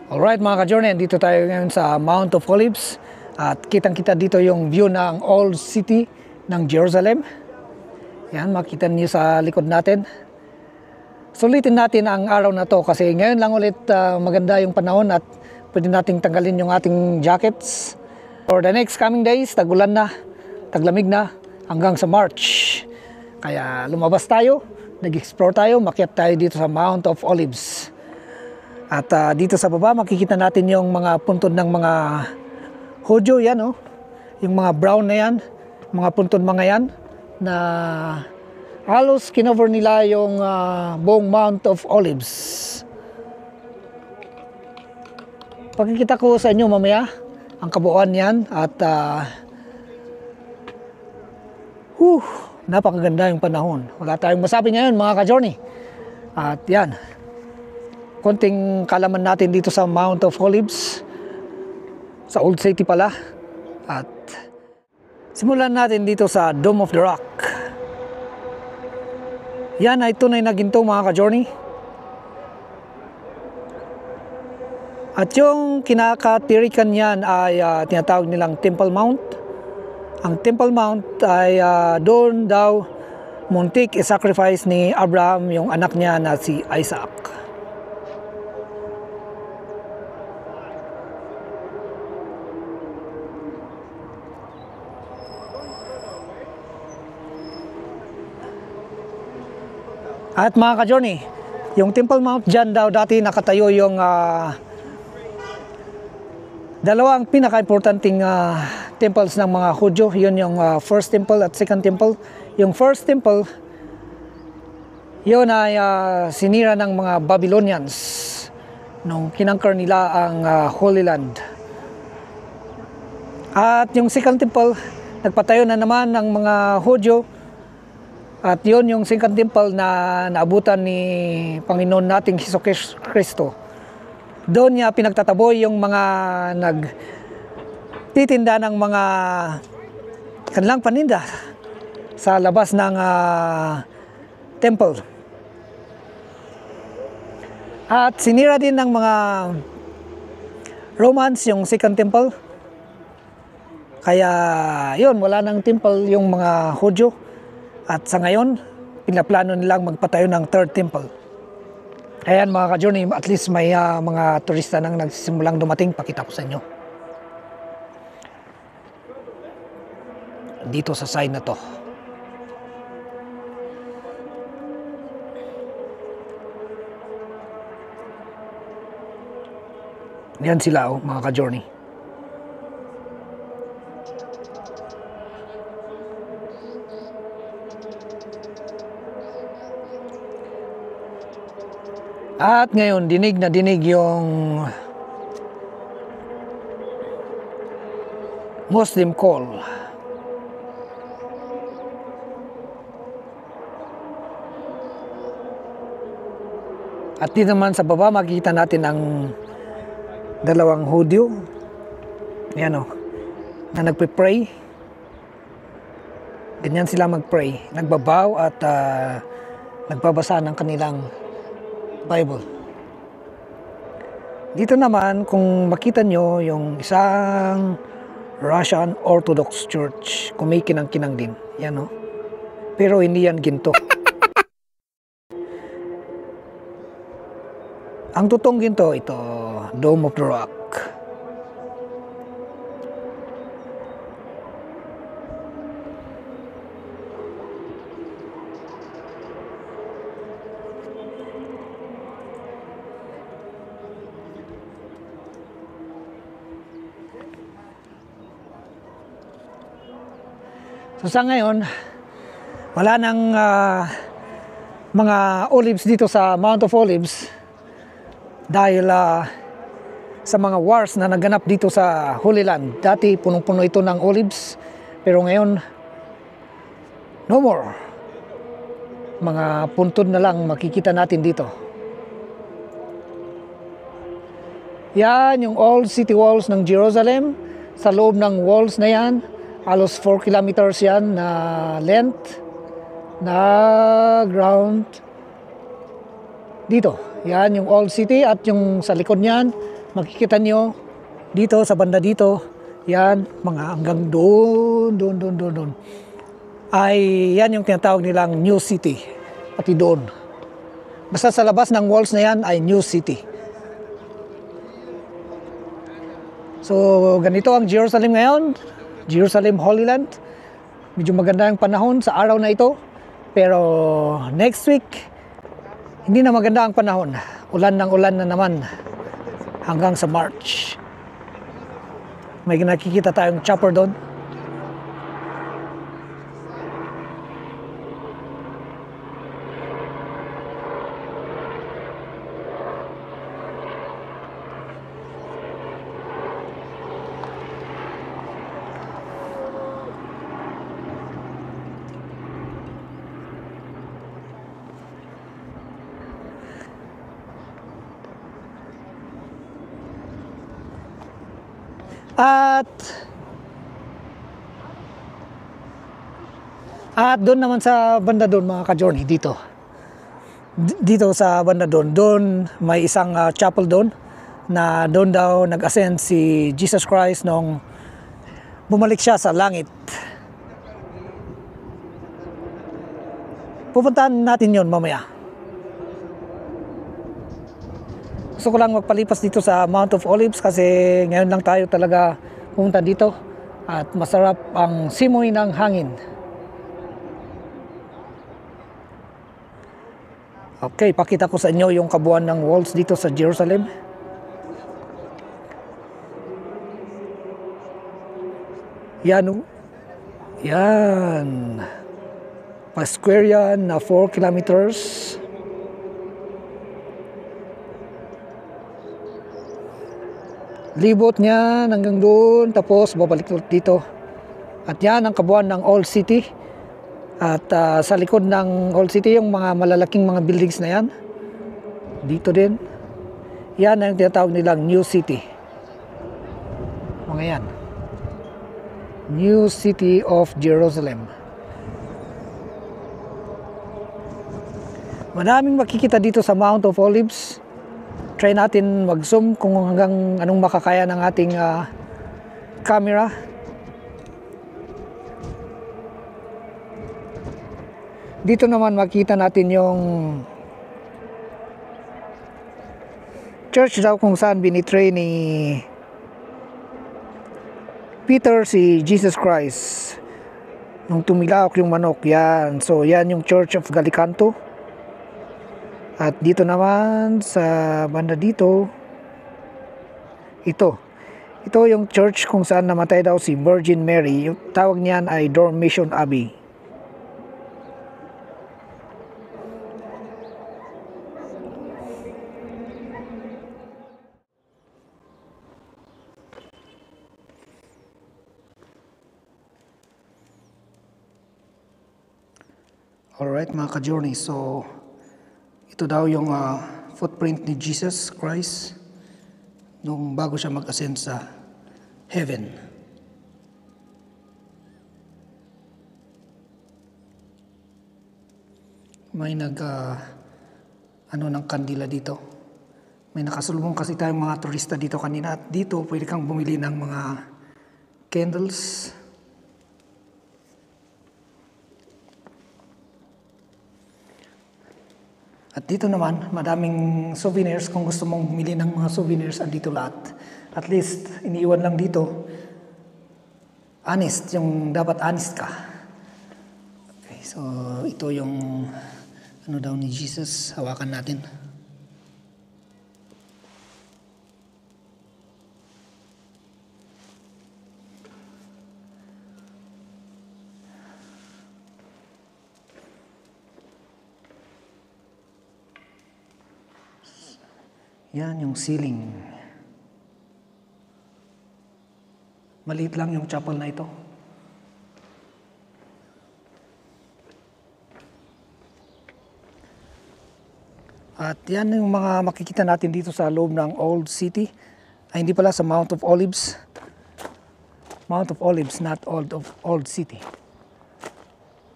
Alright mga ka-journey, dito tayo ngayon sa Mount of Olives at kitang-kita dito yung view ng Old City ng Jerusalem. Yan, makita niyo sa likod natin. Sulitin natin ang araw na to kasi ngayon lang ulit maganda yung panahon at pwede nating tanggalin yung ating jackets. For the next coming days, tag-ulan na, taglamig na hanggang sa March. Kaya lumabas tayo, nag-explore tayo, makiat tayo dito sa Mount of Olives. At dito sa baba makikita natin yung mga puntod ng mga Hudyo, yan oh. Yung mga brown na yan, mga puntod mga yan na halos kinover nila yung buong Mount of Olives. Pagkikita ko sa inyo mamaya ang kabuuan yan at napakaganda yung panahon. Wala tayong masabi ngayon mga ka-journey. At yan, konting kalaman natin dito sa Mount of Olives, sa Old City pala. At simulan natin dito sa Dome of the Rock. Yan ay tunay na ginto mga ka-journey. At yung kinakatirikan yan ay tinatawag nilang Temple Mount. Ang Temple Mount ay doon daw muntik i-sacrifice ni Abraham yung anak niya na si Isaac. At mga ka-journey, yung Temple Mount dyan daw dati nakatayo yung dalawang pinaka-importanting temples ng mga Hudyo. Yun yung first temple at second temple. Yung first temple, yun ay sinira ng mga Babylonians nung kinangker nila ang Holy Land. At yung second temple, nagpatayo na naman ng mga Hudyo. At yun yung second temple na naabutan ni Panginoon nating Jesucristo. Doon niya pinagtataboy yung mga nagtitinda ng mga kanilang paninda sa labas ng temple. At sinira din ng mga Romans yung second temple. Kaya yun, wala nang temple yung mga Hudyo. At sa ngayon, pinaplano nilang magpatayo ng third temple. Ayan mga ka-journey, at least may mga turista nang nagsisimulang dumating. Pakita ko sa inyo. Dito sa side na to. Yan sila oh, mga ka-journey. At ngayon, dinig na dinig yung Muslim call. At dito naman sa baba, makikita natin ang dalawang Hudyo. Yan o, na nagpe-pray. Ganyan sila mag-pray. Nagbabaw at nagbabasa ng kanilang Bible. Dito naman, kung makita nyo, yung isang Russian Orthodox Church, kumikinang-kinang din. Yan o. Pero hindi yan ginto. Ang totoong ginto, ito, Dome of the Rock. So sa ngayon, wala nang mga olives dito sa Mount of Olives dahil sa mga wars na naganap dito sa Holy Land. Dati punong-puno ito ng olives, pero ngayon no more. Mga puntod na lang makikita natin dito. Yan yung old city walls ng Jerusalem. Sa loob ng walls na yan, halos 4 kilometers yan na length na ground dito. Yan yung old city at yung sa likod niyan Makikita nyo dito sa banda dito, yan, mga hanggang doon. Ay yan yung tinatawag nilang New City. Pati doon. Basta sa labas ng walls na yan ay New City. So ganito ang Jerusalem ngayon. Jerusalem Holy Land. Medyo maganda yung panahon sa araw na ito. Pero next week, hindi na maganda ang panahon. Ulan ng ulan na naman. Hanggang sa March. May nakikita tayong chopper doon. At doon naman sa banda doon mga ka-journey dito. Dito sa banda doon may isang chapel doon na doon daw nag-ascend si Jesus Christ nung bumalik siya sa langit. Pupuntahan natin yon mamaya. Gusto ko lang magpalipas dito sa Mount of Olives kasi ngayon lang tayo talaga pumunta dito at masarap ang simoy ng hangin. Okay, pakita ko sa inyo yung kabuuan ng walls dito sa Jerusalem. Yan. Yan. Pa-square yan na 4 kilometers. Libot niya hanggang doon, tapos babalik dito. At yan ang kabuuan ng Old City. At sa likod ng Old City, yung mga malalaking mga buildings na yan. Dito din. Yan ang tinatawag nilang New City. Mga yan. New City of Jerusalem. Maraming makikita dito sa Mount of Olives. Try natin mag-zoom kung hanggang anong makakaya ng ating camera. Dito naman makita natin yung church daw kung saan binitray ni Peter si Jesus Christ nung tumilawak yung manok. Yan. So yan yung Church of Gallicanto. At dito naman sa banda dito, ito yung church kung saan namatay daw si Virgin Mary. Yung tawag niyan ay Dormition Abbey. Alright mga ka-journey, so ito daw yung footprint ni Jesus Christ nung bago siya mag-ascend sa heaven. May ng kandila dito. May nakasulubong kasi tayong mga turista dito kanina at dito pwede kang bumili ng mga candles. At dito naman, madaming souvenirs. Kung gusto mong bumili ng mga souvenirs, andito lahat. At least, iniiwan lang dito. Honest, yung dapat honest ka. Okay, so ito yung ano daw ni Jesus. Hawakan natin. Yan yung ceiling. Maliit lang yung chapel na ito. At yan yung mga makikita natin dito sa loob ng Old City. Ay hindi pala sa Mount of Olives. Mount of Olives, not Old City.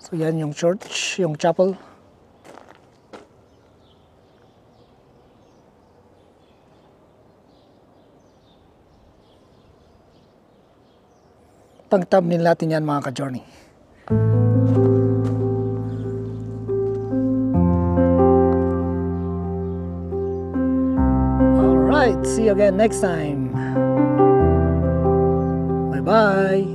So yan yung church, yung chapel. pang thumbnail natin yan mga ka-journey. Alright, see you again next time. Bye-bye.